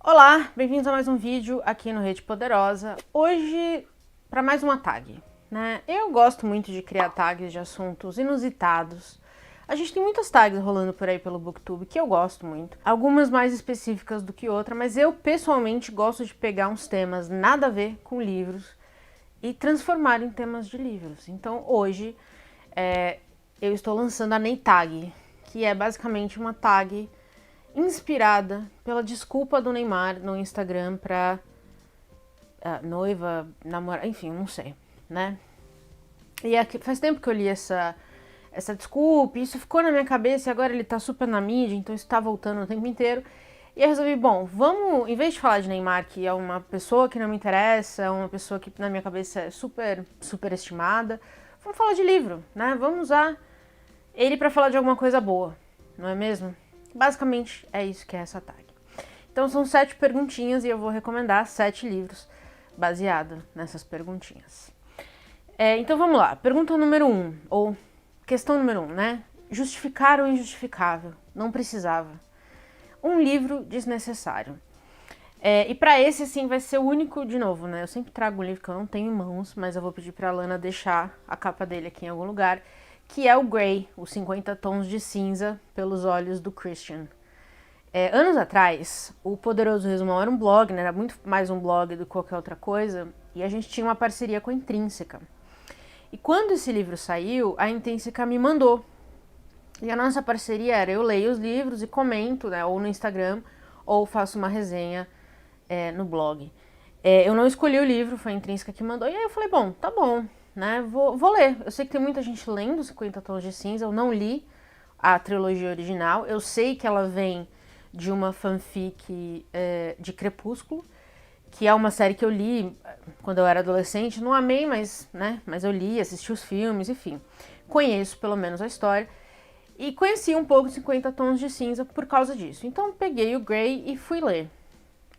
Olá, bem-vindos a mais um vídeo aqui no Rede Poderosa. Hoje, para mais uma tag, né? Eu gosto muito de criar tags de assuntos inusitados. A gente tem muitas tags rolando por aí pelo Booktube que eu gosto muito. Algumas mais específicas do que outras, mas eu pessoalmente gosto de pegar uns temas nada a ver com livros e transformar em temas de livros. Então hoje eu estou lançando a NeyTag, que é basicamente uma tag inspirada pela desculpa do Neymar no Instagram pra noiva, namorada, enfim, não sei, né? E aqui, faz tempo que eu li essa desculpa, isso ficou na minha cabeça e agora ele tá super na mídia, então isso tá voltando o tempo inteiro. E eu resolvi, bom, vamos, em vez de falar de Neymar, que é uma pessoa que não me interessa, uma pessoa que na minha cabeça é super estimada, vamos falar de livro, né? Vamos usar ele pra falar de alguma coisa boa, não é mesmo? Basicamente é isso que é essa tag. Então são 7 perguntinhas e eu vou recomendar 7 livros baseado nessas perguntinhas. Então vamos lá, pergunta número 1, ou questão número 1, né? Justificar o injustificável, não precisava. Um livro desnecessário. E para esse, assim, vai ser o único, de novo, né? Eu sempre trago um livro que eu não tenho em mãos, mas eu vou pedir pra Lana deixar a capa dele aqui em algum lugar, que é o Grey, os 50 Tons de Cinza pelos Olhos do Christian. Anos atrás, o Poderoso Resumão era um blog, né? Era muito mais um blog do que qualquer outra coisa, e a gente tinha uma parceria com a Intrínseca. E quando esse livro saiu, a Intrínseca me mandou. E a nossa parceria era, eu leio os livros e comento, né? Ou no Instagram, ou faço uma resenha no blog. Eu não escolhi o livro, foi a Intrínseca que mandou, e aí eu falei, bom, tá bom, né? Vou ler. Eu sei que tem muita gente lendo 50 Tons de Cinza, eu não li a trilogia original, eu sei que ela vem de uma fanfic de Crepúsculo, que é uma série que eu li quando eu era adolescente, não amei, mas eu li, assisti os filmes, enfim. Conheço pelo menos a história. E conheci um pouco 50 Tons de Cinza por causa disso. Então peguei o Grey e fui ler.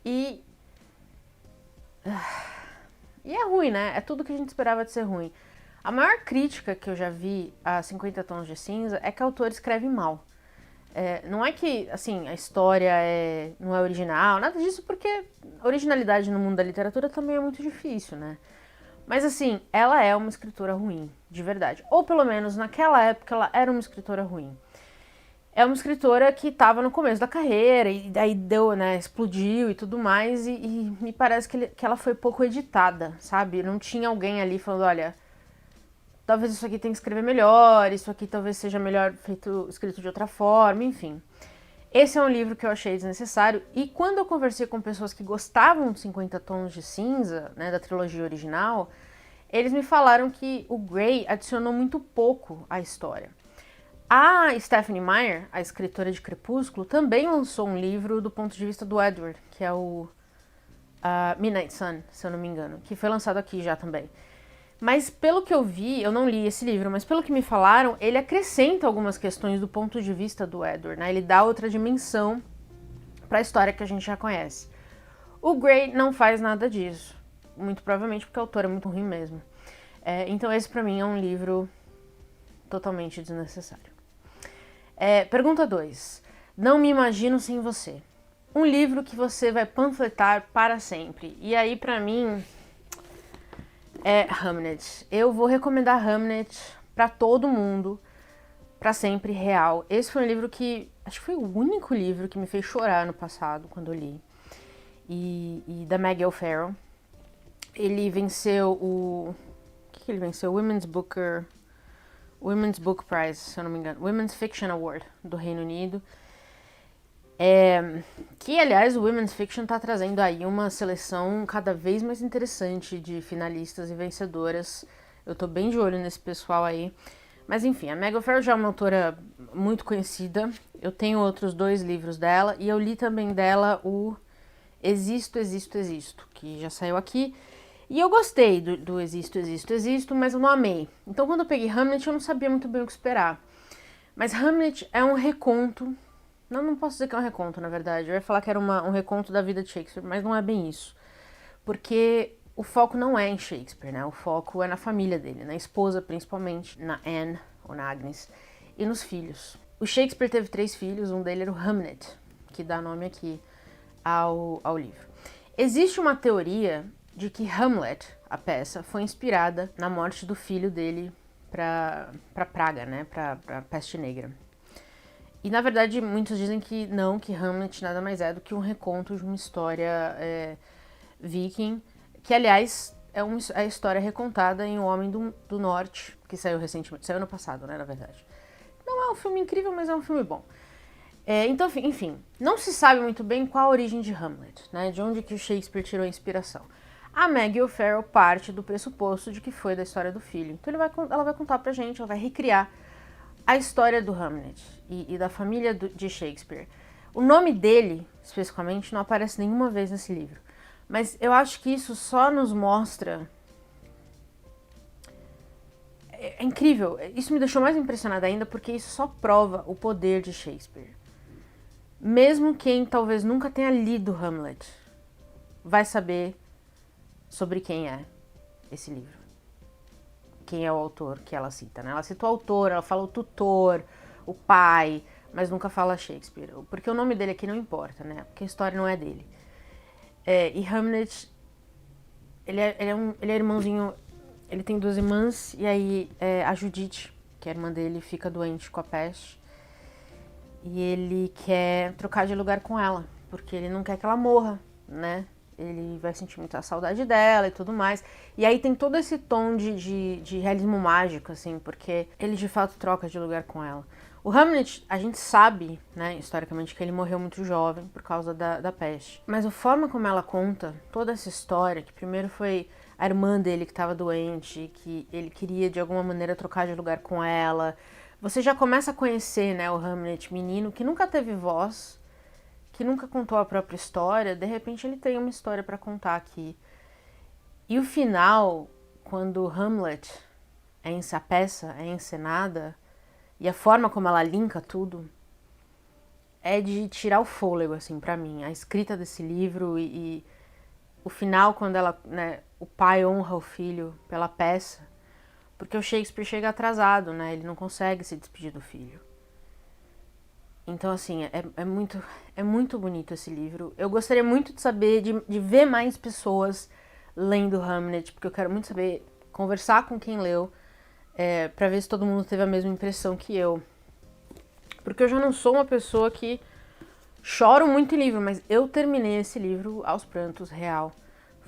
E é ruim, né? É tudo que a gente esperava de ser ruim. A maior crítica que eu já vi a 50 Tons de Cinza é que o autor escreve mal. Não é que, assim, a história não é original, nada disso, porque originalidade no mundo da literatura também é muito difícil, né? Mas, assim, ela é uma escritora ruim, de verdade. Ou, pelo menos, naquela época, ela era uma escritora ruim. É uma escritora que estava no começo da carreira, e daí deu, né, explodiu e tudo mais, e me parece que ela foi pouco editada, sabe? Não tinha alguém ali falando, olha, talvez isso aqui tenha que escrever melhor, isso aqui talvez seja melhor escrito de outra forma, enfim. Esse é um livro que eu achei desnecessário, e quando eu conversei com pessoas que gostavam de 50 Tons de Cinza, né, da trilogia original, eles me falaram que o Grey adicionou muito pouco à história. A Stephenie Meyer, a escritora de Crepúsculo, também lançou um livro do ponto de vista do Edward, que é o Midnight Sun, se eu não me engano, que foi lançado aqui já também. Mas pelo que eu vi, eu não li esse livro, mas pelo que me falaram, ele acrescenta algumas questões do ponto de vista do Edward, né? Ele dá outra dimensão para a história que a gente já conhece. O Grey não faz nada disso, muito provavelmente porque o autor é muito ruim mesmo. Então esse pra mim é um livro totalmente desnecessário. Pergunta 2. Não me imagino sem você. Um livro que você vai panfletar para sempre. E aí pra mim Hamnet. Eu vou recomendar Hamnet pra todo mundo, pra sempre, real. Esse foi um livro que, acho que foi o único livro que me fez chorar no passado, quando eu li. E da Maggie O'Farrell. Ele venceu o que ele venceu? Women's Book Prize, se eu não me engano. Women's Fiction Award, do Reino Unido. Que, aliás, o Women's Fiction tá trazendo aí uma seleção cada vez mais interessante de finalistas e vencedoras. Eu tô bem de olho nesse pessoal aí. Mas enfim, a Maggie O'Farrell já é uma autora muito conhecida. Eu tenho outros 2 livros dela. E eu li também dela o Existo, que já saiu aqui. E eu gostei do Existo, mas eu não amei. Então quando eu peguei Hamlet, eu não sabia muito bem o que esperar. Mas Hamlet é um reconto. Não posso dizer que é um reconto, na verdade. Eu ia falar que era um reconto da vida de Shakespeare, mas não é bem isso. Porque o foco não é em Shakespeare, né? O foco é na família dele, na esposa principalmente, na Anne, ou na Agnes, e nos filhos. O Shakespeare teve 3 filhos, um deles era o Hamnet, que dá nome aqui ao livro. Existe uma teoria de que Hamlet, a peça, foi inspirada na morte do filho dele para praga, né, para peste negra. E na verdade muitos dizem que não, que Hamlet nada mais é do que um reconto de uma história viking, que aliás é a história recontada em O Homem do Norte, que saiu recentemente, saiu ano passado, né, na verdade. Não é um filme incrível, mas é um filme bom. Então, enfim, não se sabe muito bem qual a origem de Hamlet, né? De onde que o Shakespeare tirou a inspiração. A Maggie O'Farrell parte do pressuposto de que foi da história do filho. Então ela vai contar pra gente, ela vai recriar a história do Hamlet e da família de Shakespeare. O nome dele, especificamente, não aparece nenhuma vez nesse livro. Mas eu acho que isso só nos mostra... É incrível, isso me deixou mais impressionada ainda porque isso só prova o poder de Shakespeare. Mesmo quem talvez nunca tenha lido Hamlet vai saber sobre quem é esse livro. Quem é o autor que ela cita, né? Ela cita o autor, ela fala o tutor, o pai, mas nunca fala Shakespeare. Porque o nome dele aqui não importa, né? Porque a história não é dele. E Hamlet, ele é irmãozinho, ele tem 2 irmãs, e aí a Judith, que é a irmã dele, fica doente com a peste. E ele quer trocar de lugar com ela, porque ele não quer que ela morra, né? Ele vai sentir muita saudade dela e tudo mais. E aí tem todo esse tom de realismo mágico, assim, porque ele de fato troca de lugar com ela. O Hamlet, a gente sabe, né, historicamente, que ele morreu muito jovem por causa da peste. Mas a forma como ela conta toda essa história, que primeiro foi a irmã dele que estava doente, que ele queria de alguma maneira trocar de lugar com ela. Você já começa a conhecer, né, o Hamlet menino que nunca teve voz, que nunca contou a própria história. De repente ele tem uma história para contar aqui. E o final, quando Hamlet, a peça é encenada, e a forma como ela linka tudo, é de tirar o fôlego, assim, pra mim. A escrita desse livro e o final, quando ela, né, o pai honra o filho pela peça, porque o Shakespeare chega atrasado, né? Ele não consegue se despedir do filho. Então, assim, é muito bonito esse livro. Eu gostaria muito de saber, de ver mais pessoas lendo Hamlet, porque eu quero muito saber, conversar com quem leu, pra ver se todo mundo teve a mesma impressão que eu. Porque eu já não sou uma pessoa que choro muito em livro, mas eu terminei esse livro aos prantos, real.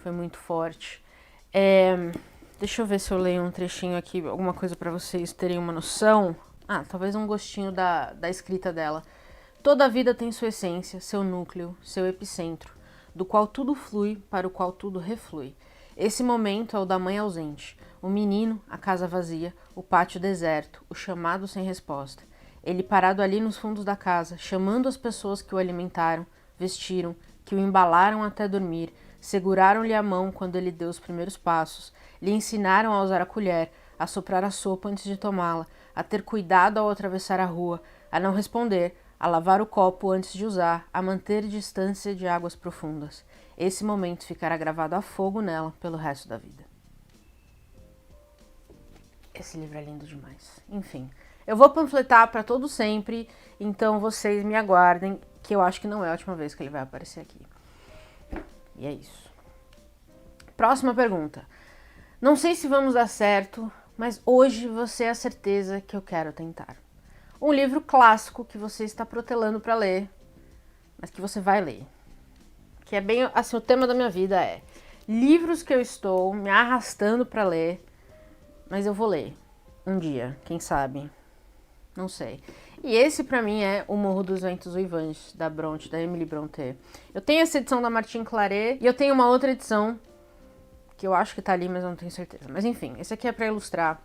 Foi muito forte. Deixa eu ver se eu leio um trechinho aqui, alguma coisa pra vocês terem uma noção. Talvez um gostinho da escrita dela. Toda a vida tem sua essência, seu núcleo, seu epicentro, do qual tudo flui, para o qual tudo reflui. Esse momento é o da mãe ausente, o menino, a casa vazia, o pátio deserto, o chamado sem resposta. Ele parado ali nos fundos da casa, chamando as pessoas que o alimentaram, vestiram, que o embalaram até dormir, seguraram-lhe a mão quando ele deu os primeiros passos, lhe ensinaram a usar a colher, a soprar a sopa antes de tomá-la, a ter cuidado ao atravessar a rua, a não responder, a lavar o copo antes de usar, a manter distância de águas profundas. Esse momento ficará gravado a fogo nela pelo resto da vida. Esse livro é lindo demais. Enfim, eu vou panfletar para todo sempre, então vocês me aguardem, que eu acho que não é a última vez que ele vai aparecer aqui. E é isso. Próxima pergunta. Não sei se vamos dar certo, mas hoje você é a certeza que eu quero tentar. Um livro clássico que você está protelando para ler, mas que você vai ler. Que é bem, assim, o tema da minha vida é livros que eu estou me arrastando para ler, mas eu vou ler um dia, quem sabe, não sei. E esse pra mim é O Morro dos Ventos Uivantes, da Emily Brontë. Eu tenho essa edição da Martine Claret e eu tenho uma outra edição que eu acho que tá ali, mas eu não tenho certeza. Mas enfim, esse aqui é pra ilustrar.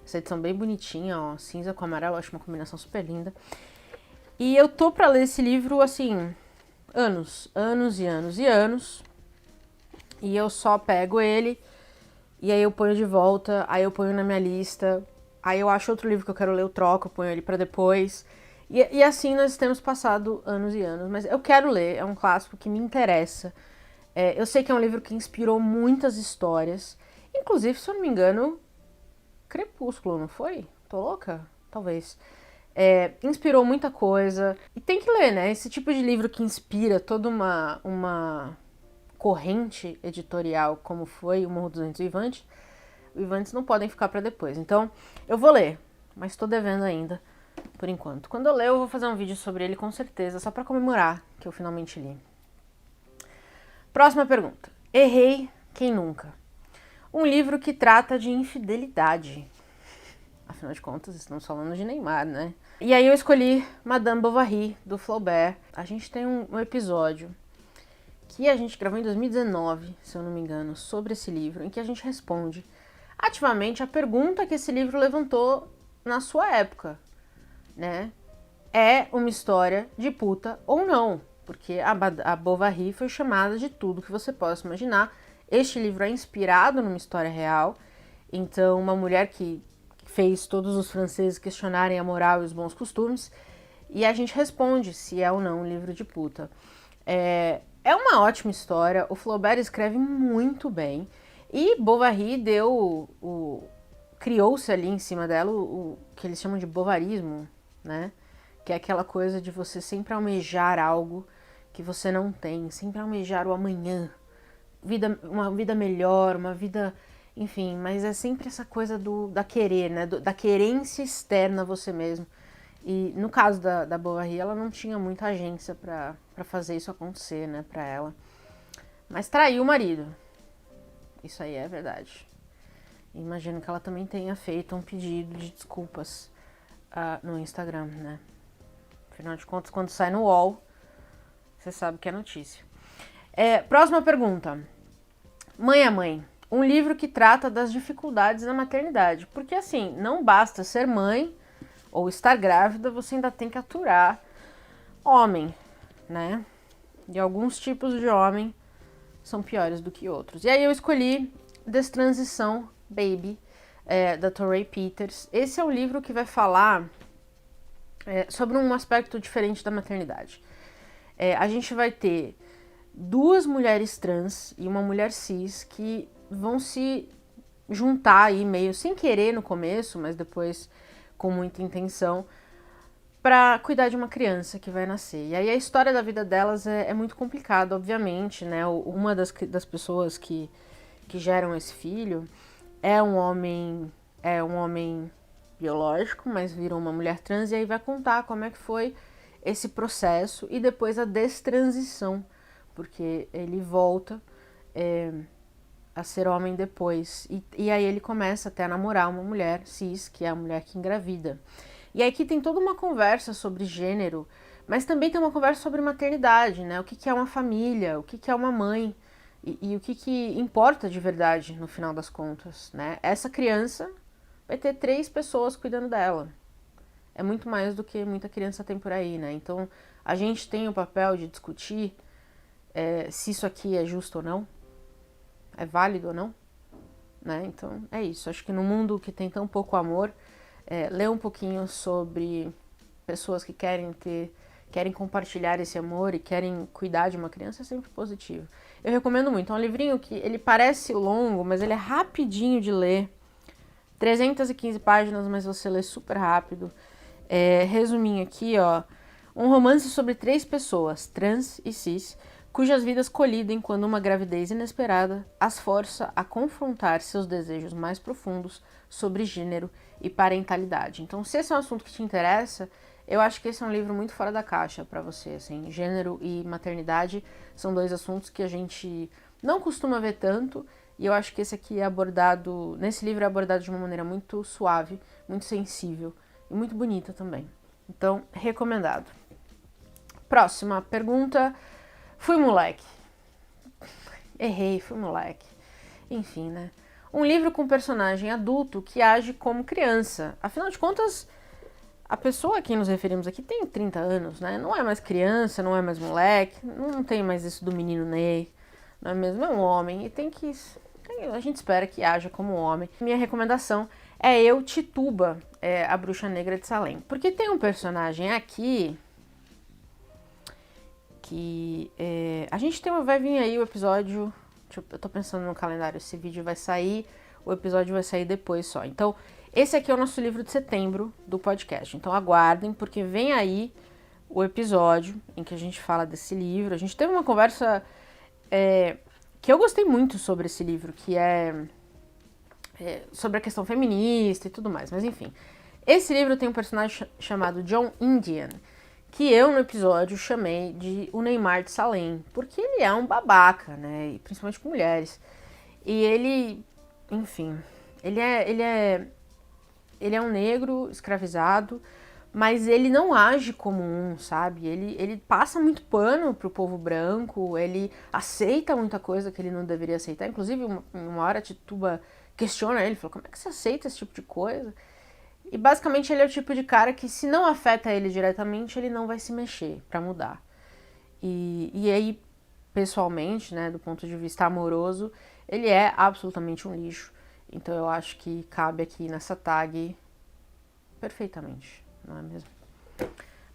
Essa edição bem bonitinha, ó, cinza com amarelo, acho uma combinação super linda. E eu tô pra ler esse livro, assim, anos e anos e anos. E eu só pego ele, e aí eu ponho de volta, aí eu ponho na minha lista, aí eu acho outro livro que eu quero ler, eu troco, eu ponho ele pra depois. E assim nós temos passado anos e anos, mas eu quero ler, é um clássico que me interessa. Eu sei que é um livro que inspirou muitas histórias, inclusive, se eu não me engano, Crepúsculo, não foi? Tô louca? Talvez. Inspirou muita coisa. E tem que ler, né? Esse tipo de livro que inspira toda uma corrente editorial, como foi o Morro dos Ventos Vivantes, Vivantes não podem ficar para depois. Então, eu vou ler, mas estou devendo ainda, por enquanto. Quando eu ler, eu vou fazer um vídeo sobre ele com certeza, só para comemorar que eu finalmente li. Próxima pergunta. Errei, quem nunca? Um livro que trata de infidelidade. Afinal de contas, estamos falando de Neymar, né? E aí eu escolhi Madame Bovary, do Flaubert. A gente tem um episódio que a gente gravou em 2019, se eu não me engano, sobre esse livro, em que a gente responde ativamente a pergunta que esse livro levantou na sua época, né? É uma história de puta ou não? Porque a Bovary foi chamada de tudo que você possa imaginar. Este livro é inspirado numa história real, então uma mulher que fez todos os franceses questionarem a moral e os bons costumes, e a gente responde se é ou não um livro de puta. É uma ótima história, o Flaubert escreve muito bem, e Bovary criou-se ali em cima dela o que eles chamam de bovarismo, né? Que é aquela coisa de você sempre almejar algo que você não tem, sempre almejar o amanhã, uma vida melhor, uma vida, enfim, mas é sempre essa coisa da querer, né? Da querência externa a você mesmo. E no caso da Bovary, ela não tinha muita agência pra fazer isso acontecer, né, pra ela. Mas traiu o marido. Isso aí é verdade. Imagino que ela também tenha feito um pedido de desculpas no Instagram, né? Afinal de contas, quando sai no UOL, você sabe que é notícia. Próxima pergunta. Mãe a Mãe. Um livro que trata das dificuldades na maternidade. Porque assim, não basta ser mãe ou estar grávida, você ainda tem que aturar homem, né? E alguns tipos de homem são piores do que outros. E aí eu escolhi Destransição Baby, da Torrey Peters. Esse é um livro que vai falar sobre um aspecto diferente da maternidade. A gente vai ter duas mulheres trans e uma mulher cis que vão se juntar aí meio sem querer no começo, mas depois com muita intenção, para cuidar de uma criança que vai nascer. E aí a história da vida delas é muito complicada, obviamente, né? Uma das pessoas que geram esse filho é um homem biológico, mas virou uma mulher trans, e aí vai contar como é que foi esse processo e depois a destransição, porque ele volta a ser homem depois. E aí ele começa até a namorar uma mulher cis, que é a mulher que engravida. E aí aqui tem toda uma conversa sobre gênero, mas também tem uma conversa sobre maternidade, né? O que é uma família, o que é uma mãe, e o que importa de verdade no final das contas, né? Essa criança vai ter 3 pessoas cuidando dela. É muito mais do que muita criança tem por aí, né? Então a gente tem o papel de discutir se isso aqui é justo ou não, é válido ou não, né? Então é isso. Acho que no mundo que tem tão pouco amor, ler um pouquinho sobre pessoas que querem compartilhar esse amor e querem cuidar de uma criança é sempre positivo. Eu recomendo muito. É um livrinho que ele parece longo, mas ele é rapidinho de ler. 315 páginas, mas você lê super rápido. Resuminho aqui, ó. Um romance sobre 3 pessoas, trans e cis, cujas vidas colidem quando uma gravidez inesperada as força a confrontar seus desejos mais profundos sobre gênero e parentalidade. Então, se esse é um assunto que te interessa, eu acho que esse é um livro muito fora da caixa para você, assim. Gênero e maternidade são 2 assuntos que a gente não costuma ver tanto, e eu acho que esse aqui nesse livro é abordado de uma maneira muito suave, muito sensível e muito bonita também. Então, recomendado. Próxima pergunta. Fui moleque. Errei, fui moleque. Enfim, né? Um livro com personagem adulto que age como criança. Afinal de contas, a pessoa a quem nos referimos aqui tem 30 anos, né? Não é mais criança, não é mais moleque, não tem mais isso do menino Ney, não é mesmo? É um homem e a gente espera que haja como homem. Minha recomendação é Eu, Tituba, a Bruxa Negra de Salem. Porque tem um personagem aqui que a gente vai vir aí o episódio, eu tô pensando no calendário, esse vídeo vai sair, o episódio vai sair depois só. Então, Esse aqui é o nosso livro de setembro do podcast, então aguardem, porque vem aí o episódio em que a gente fala desse livro. A gente teve uma conversa que eu gostei muito sobre esse livro, que é sobre a questão feminista e tudo mais, mas enfim. Esse livro tem um personagem chamado John Indian, que eu no episódio chamei de o Neymar de Salem, porque ele é um babaca, né, e principalmente com mulheres. E ele, enfim, ele é um negro escravizado, mas ele não age como um, sabe? Ele passa muito pano pro povo branco, ele aceita muita coisa que ele não deveria aceitar. Inclusive, uma hora a Tituba questiona ele, fala, como é que você aceita esse tipo de coisa? E basicamente ele é o tipo de cara que, se não afeta ele diretamente, ele não vai se mexer pra mudar. E aí, pessoalmente, né, do ponto de vista amoroso, ele é absolutamente um lixo. Então eu acho que cabe aqui nessa tag perfeitamente, não é mesmo?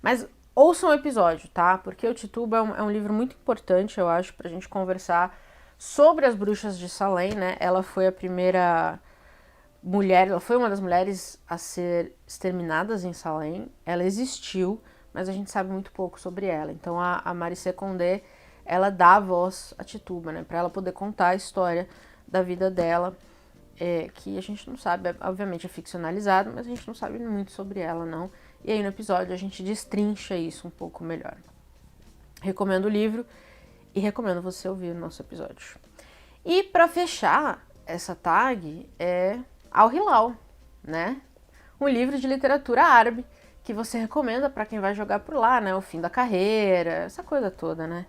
Mas ouçam o episódio, tá? Porque o Tituba é um livro muito importante, eu acho, pra gente conversar sobre as bruxas de Salem, né? Ela foi a primeira mulher, ela foi uma das mulheres a ser exterminadas em Salem. Ela existiu, mas a gente sabe muito pouco sobre ela. Então a Maricé Condé, ela dá a voz a Tituba, né? Pra ela poder contar a história da vida dela, que a gente não sabe, obviamente é ficcionalizado, mas a gente não sabe muito sobre ela, não. E aí no episódio a gente destrincha isso um pouco melhor. Recomendo o livro e recomendo você ouvir o nosso episódio. E para fechar essa tag é Al Hilal, né? Um livro de literatura árabe que você recomenda para quem vai jogar por lá, né? O fim da carreira, essa coisa toda, né?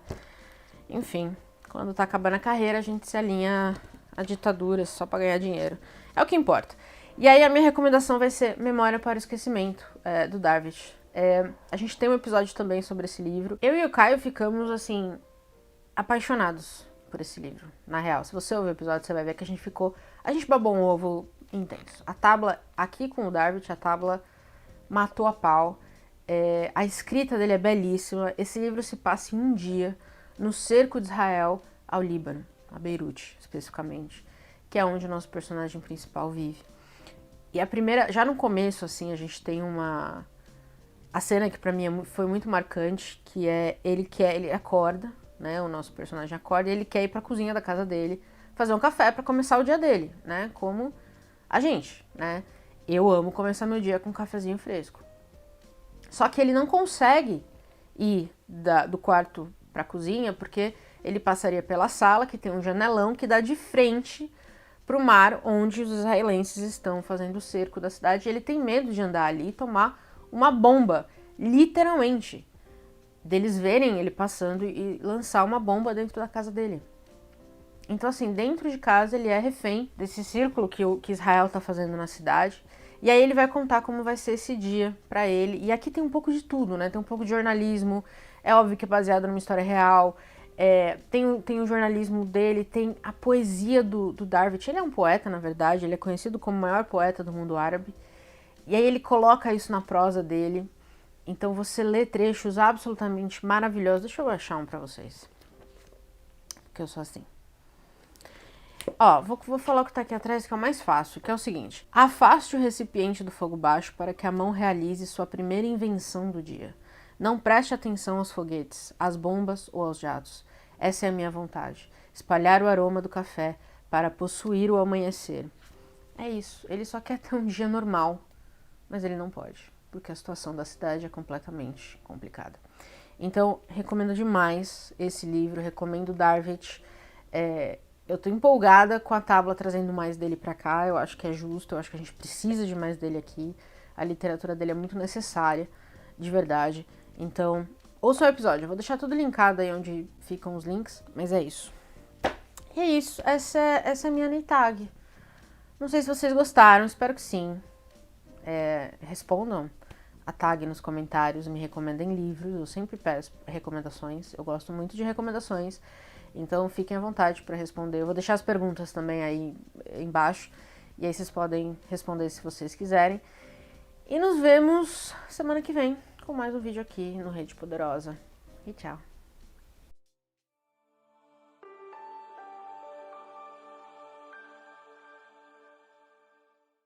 Enfim, quando tá acabando a carreira, a gente se alinha a ditaduras só para ganhar dinheiro. É o que importa. E aí a minha recomendação vai ser Memória para o Esquecimento, do Darvish. A gente tem um episódio também sobre esse livro. Eu e o Caio ficamos, assim, apaixonados por esse livro, na real. Se você ouvir o episódio, você vai ver que a gente babou um ovo intenso. A Tábua, aqui com o Darvish, a Tábua matou a pau. A escrita dele é belíssima. Esse livro se passa em um dia no cerco de Israel ao Líbano, a Beirute, especificamente, que é onde o nosso personagem principal vive. E a primeira, já no começo, assim, a gente tem a cena que pra mim foi muito marcante, que é ele acorda, né, o nosso personagem acorda e ele quer ir pra cozinha da casa dele, fazer um café pra começar o dia dele, né, como a gente, né. Eu amo começar meu dia com um cafezinho fresco. Só que ele não consegue ir do quarto pra cozinha, porque ele passaria pela sala, que tem um janelão que dá de frente pro mar, onde os israelenses estão fazendo o cerco da cidade. E ele tem medo de andar ali e tomar uma bomba, literalmente, deles verem ele passando e lançar uma bomba dentro da casa dele. Então, assim, dentro de casa ele é refém desse círculo que Israel tá fazendo na cidade. E aí ele vai contar como vai ser esse dia pra ele. E aqui tem um pouco de tudo, né? Tem um pouco de jornalismo, é óbvio que é baseado numa história real. Tem o jornalismo dele, tem a poesia do Darvish. Ele é um poeta, na verdade, ele é conhecido como o maior poeta do mundo árabe. E aí ele coloca isso na prosa dele. Então você lê trechos absolutamente maravilhosos. Deixa eu achar um pra vocês, porque eu sou assim. Ó, vou falar o que tá aqui atrás, que é o mais fácil, que é o seguinte. Afaste o recipiente do fogo baixo para que a mão realize sua primeira invenção do dia. Não preste atenção aos foguetes, às bombas ou aos jatos. Essa é a minha vontade. Espalhar o aroma do café para possuir o amanhecer. É isso. Ele só quer ter um dia normal, mas ele não pode, porque a situação da cidade é completamente complicada. Então, recomendo demais esse livro, recomendo Darvish. Eu tô empolgada com a Tábua trazendo mais dele pra cá, eu acho que é justo, eu acho que a gente precisa de mais dele aqui. A literatura dele é muito necessária, de verdade. Então, ouça o episódio, eu vou deixar tudo linkado aí onde ficam os links, mas é isso. E é isso, essa é a minha Neitag. Não sei se vocês gostaram, espero que sim. Respondam a tag nos comentários, me recomendem livros, eu sempre peço recomendações, eu gosto muito de recomendações. Então fiquem à vontade para responder. Eu vou deixar as perguntas também aí embaixo. E aí vocês podem responder se vocês quiserem. E nos vemos semana que vem com mais um vídeo aqui no Rede Poderosa. E tchau!